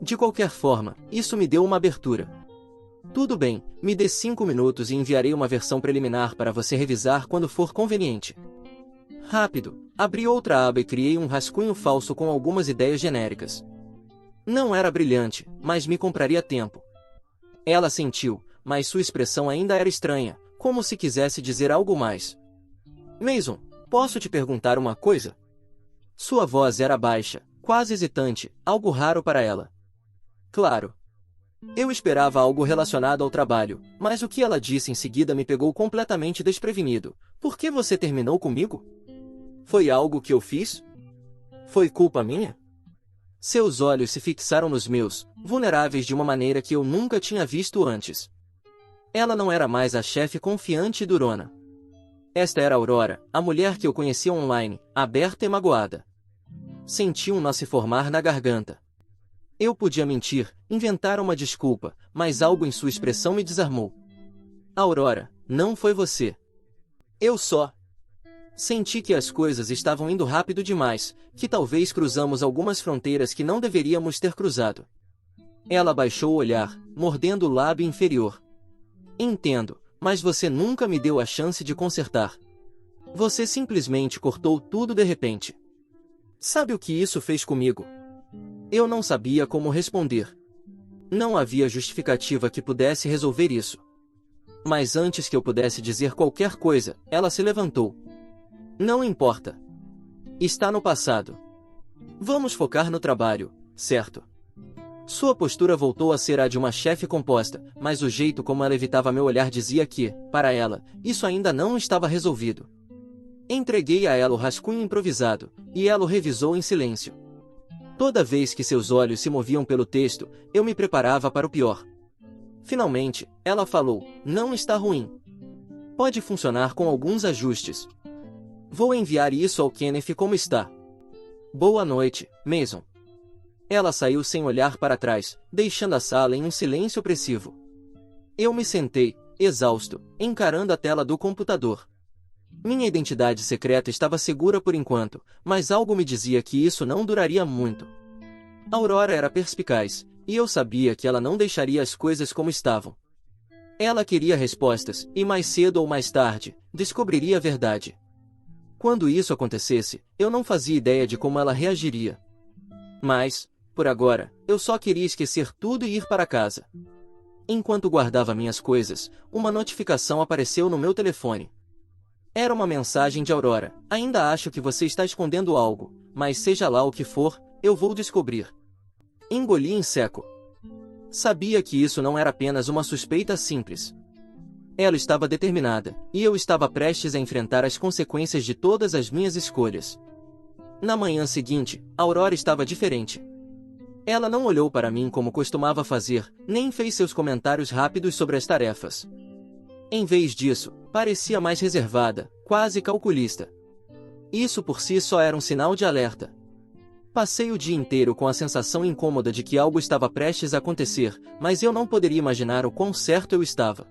De qualquer forma, isso me deu uma abertura. Tudo bem, me dê 5 minutos e enviarei uma versão preliminar para você revisar quando for conveniente. Rápido, abri outra aba e criei um rascunho falso com algumas ideias genéricas. Não era brilhante, mas me compraria tempo. Ela sentiu, mas sua expressão ainda era estranha, como se quisesse dizer algo mais. Mason, posso te perguntar uma coisa? Sua voz era baixa, quase hesitante, algo raro para ela. Claro. Eu esperava algo relacionado ao trabalho, mas o que ela disse em seguida me pegou completamente desprevenido. Por que você terminou comigo? Foi algo que eu fiz? Foi culpa minha? Seus olhos se fixaram nos meus, vulneráveis de uma maneira que eu nunca tinha visto antes. Ela não era mais a chefe confiante e durona. Esta era Aurora, a mulher que eu conhecia online, aberta e magoada. Senti um nó se formar na garganta. Eu podia mentir, inventar uma desculpa, mas algo em sua expressão me desarmou. Aurora, não foi você. Eu só. Senti que as coisas estavam indo rápido demais, que talvez cruzamos algumas fronteiras que não deveríamos ter cruzado. Ela baixou o olhar, mordendo o lábio inferior. Entendo, mas você nunca me deu a chance de consertar. Você simplesmente cortou tudo de repente. Sabe o que isso fez comigo? Eu não sabia como responder. Não havia justificativa que pudesse resolver isso. Mas antes que eu pudesse dizer qualquer coisa, ela se levantou. Não importa. Está no passado. Vamos focar no trabalho, certo? Sua postura voltou a ser a de uma chefe composta, mas o jeito como ela evitava meu olhar dizia que, para ela, isso ainda não estava resolvido. Entreguei a ela o rascunho improvisado, e ela o revisou em silêncio. Toda vez que seus olhos se moviam pelo texto, eu me preparava para o pior. Finalmente, ela falou, não está ruim. Pode funcionar com alguns ajustes. Vou enviar isso ao Kenneth como está. Boa noite, Mason. Ela saiu sem olhar para trás, deixando a sala em um silêncio opressivo. Eu me sentei, exausto, encarando a tela do computador. Minha identidade secreta estava segura por enquanto, mas algo me dizia que isso não duraria muito. Aurora era perspicaz, e eu sabia que ela não deixaria as coisas como estavam. Ela queria respostas, e mais cedo ou mais tarde, descobriria a verdade. Quando isso acontecesse, eu não fazia ideia de como ela reagiria. Mas, por agora, eu só queria esquecer tudo e ir para casa. Enquanto guardava minhas coisas, uma notificação apareceu no meu telefone. Era uma mensagem de Aurora. Ainda acho que você está escondendo algo, mas seja lá o que for, eu vou descobrir. Engoli em seco. Sabia que isso não era apenas uma suspeita simples. Ela estava determinada, e eu estava prestes a enfrentar as consequências de todas as minhas escolhas. Na manhã seguinte, Aurora estava diferente. Ela não olhou para mim como costumava fazer, nem fez seus comentários rápidos sobre as tarefas. Em vez disso, parecia mais reservada, quase calculista. Isso por si só era um sinal de alerta. Passei o dia inteiro com a sensação incômoda de que algo estava prestes a acontecer, mas eu não poderia imaginar o quão certo eu estava.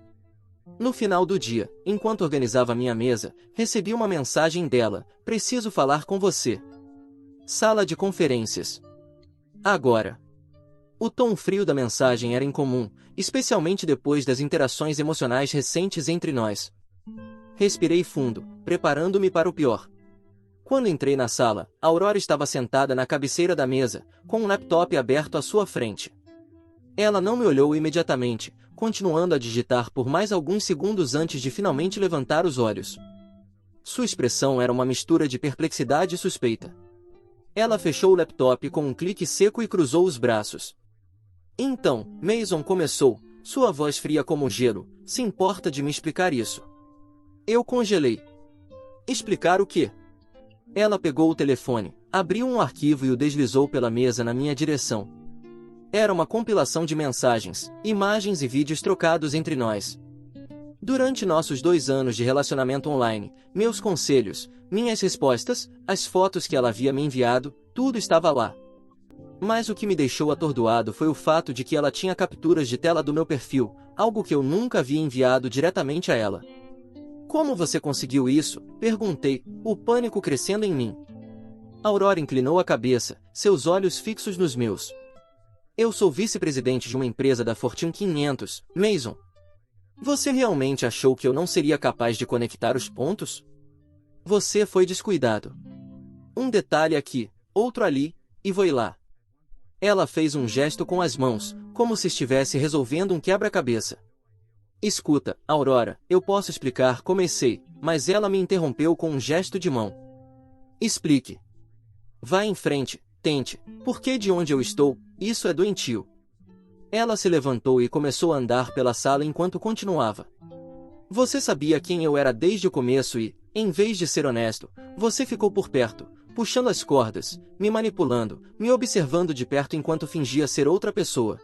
No final do dia, enquanto organizava minha mesa, recebi uma mensagem dela: "Preciso falar com você." Sala de conferências. Agora. O tom frio da mensagem era incomum, especialmente depois das interações emocionais recentes entre nós. Respirei fundo, preparando-me para o pior. Quando entrei na sala, Aurora estava sentada na cabeceira da mesa, com um laptop aberto à sua frente. Ela não me olhou imediatamente, continuando a digitar por mais alguns segundos antes de finalmente levantar os olhos. Sua expressão era uma mistura de perplexidade e suspeita. Ela fechou o laptop com um clique seco e cruzou os braços. "Então, Mason", começou, sua voz fria como gelo, "se importa de me explicar isso?" Eu congelei. "Explicar o quê?" Ela pegou o telefone, abriu um arquivo e o deslizou pela mesa na minha direção. Era uma compilação de mensagens, imagens e vídeos trocados entre nós. Durante nossos 2 anos de relacionamento online, meus conselhos, minhas respostas, as fotos que ela havia me enviado, tudo estava lá. Mas o que me deixou atordoado foi o fato de que ela tinha capturas de tela do meu perfil, algo que eu nunca havia enviado diretamente a ela. "Como você conseguiu isso?", perguntei, o pânico crescendo em mim. Aurora inclinou a cabeça, seus olhos fixos nos meus. "Eu sou vice-presidente de uma empresa da Fortune 500, Mason. Você realmente achou que eu não seria capaz de conectar os pontos? Você foi descuidado. Um detalhe aqui, outro ali, e foi lá." Ela fez um gesto com as mãos, como se estivesse resolvendo um quebra-cabeça. "Escuta, Aurora, eu posso explicar", comecei, mas ela me interrompeu com um gesto de mão. "Explique. Vá em frente, tente, porque de onde eu estou, isso é doentio." Ela se levantou e começou a andar pela sala enquanto continuava. "Você sabia quem eu era desde o começo e, em vez de ser honesto, você ficou por perto, puxando as cordas, me manipulando, me observando de perto enquanto fingia ser outra pessoa.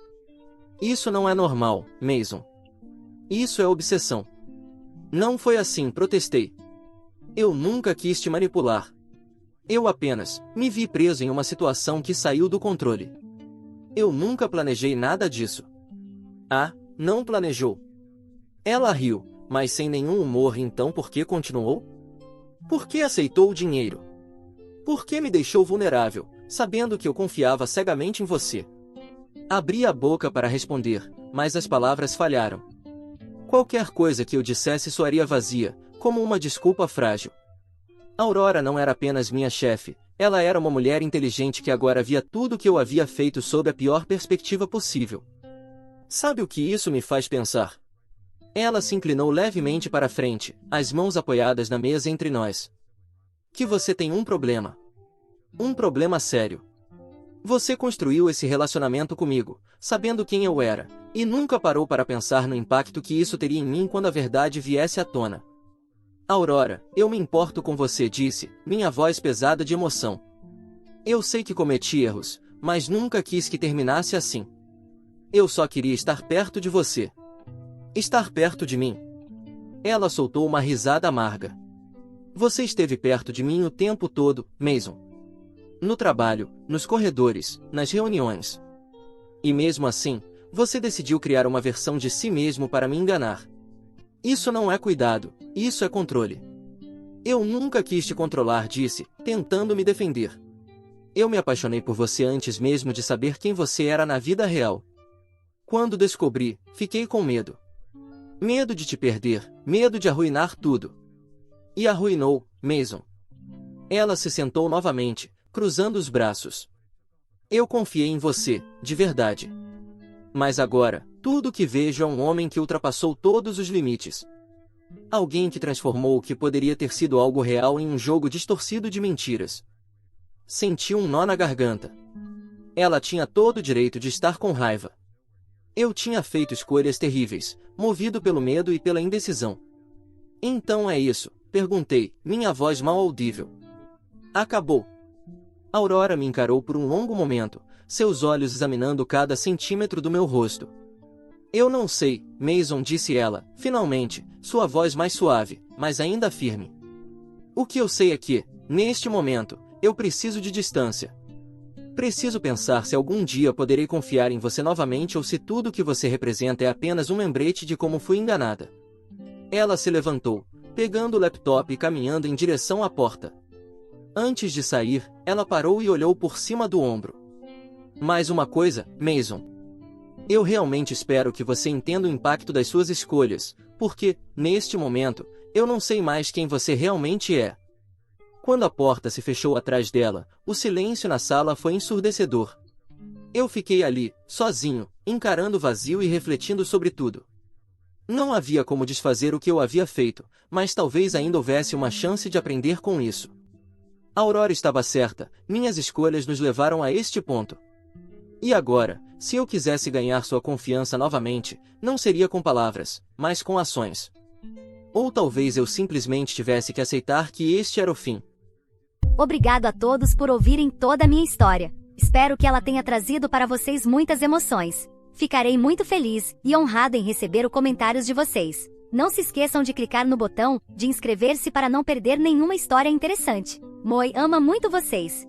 Isso não é normal, Mason. Isso é obsessão." "Não foi assim", protestei. "Eu nunca quis te manipular. Eu apenas me vi preso em uma situação que saiu do controle. Eu nunca planejei nada disso." "Ah, não planejou?" Ela riu, mas sem nenhum humor. "Então por que continuou? Por que aceitou o dinheiro? Por que me deixou vulnerável, sabendo que eu confiava cegamente em você?" Abri a boca para responder, mas as palavras falharam. Qualquer coisa que eu dissesse soaria vazia, como uma desculpa frágil. Aurora não era apenas minha chefe, ela era uma mulher inteligente que agora via tudo o que eu havia feito sob a pior perspectiva possível. "Sabe o que isso me faz pensar?" Ela se inclinou levemente para a frente, as mãos apoiadas na mesa entre nós. "Que você tem um problema. Um problema sério. Você construiu esse relacionamento comigo, sabendo quem eu era, e nunca parou para pensar no impacto que isso teria em mim quando a verdade viesse à tona." "Aurora, eu me importo com você", disse, minha voz pesada de emoção. "Eu sei que cometi erros, mas nunca quis que terminasse assim. Eu só queria estar perto de você." "Estar perto de mim?" Ela soltou uma risada amarga. "Você esteve perto de mim o tempo todo, Mason. No trabalho, nos corredores, nas reuniões. E mesmo assim, você decidiu criar uma versão de si mesmo para me enganar. Isso não é cuidado, isso é controle." Eu nunca quis te controlar, disse, tentando me defender. Eu me apaixonei por você antes mesmo de saber quem você era na vida real. Quando descobri, fiquei com medo. Medo de te perder, medo de arruinar tudo. E arruinou, Mason. Ela se sentou novamente, cruzando os braços. Eu confiei em você, de verdade. Mas agora, tudo o que vejo é um homem que ultrapassou todos os limites. Alguém que transformou o que poderia ter sido algo real em um jogo distorcido de mentiras. Senti um nó na garganta. Ela tinha todo o direito de estar com raiva. Eu tinha feito escolhas terríveis, movido pelo medo e pela indecisão. Então é isso, perguntei, minha voz mal audível. Acabou. Aurora me encarou por um longo momento, seus olhos examinando cada centímetro do meu rosto. Eu não sei, Mason, disse ela, finalmente, sua voz mais suave, mas ainda firme. O que eu sei é que, neste momento, eu preciso de distância. Preciso pensar se algum dia poderei confiar em você novamente ou se tudo o que você representa é apenas um lembrete de como fui enganada. Ela se levantou, pegando o laptop e caminhando em direção à porta. Antes de sair, ela parou e olhou por cima do ombro. Mais uma coisa, Mason. Eu realmente espero que você entenda o impacto das suas escolhas, porque, neste momento, eu não sei mais quem você realmente é. Quando a porta se fechou atrás dela, o silêncio na sala foi ensurdecedor. Eu fiquei ali, sozinho, encarando o vazio e refletindo sobre tudo. Não havia como desfazer o que eu havia feito, mas talvez ainda houvesse uma chance de aprender com isso. A Aurora estava certa, minhas escolhas nos levaram a este ponto. E agora, se eu quisesse ganhar sua confiança novamente, não seria com palavras, mas com ações. Ou talvez eu simplesmente tivesse que aceitar que este era o fim. Obrigado a todos por ouvirem toda a minha história. Espero que ela tenha trazido para vocês muitas emoções. Ficarei muito feliz e honrado em receber os comentários de vocês. Não se esqueçam de clicar no botão de inscrever-se para não perder nenhuma história interessante. Moi ama muito vocês.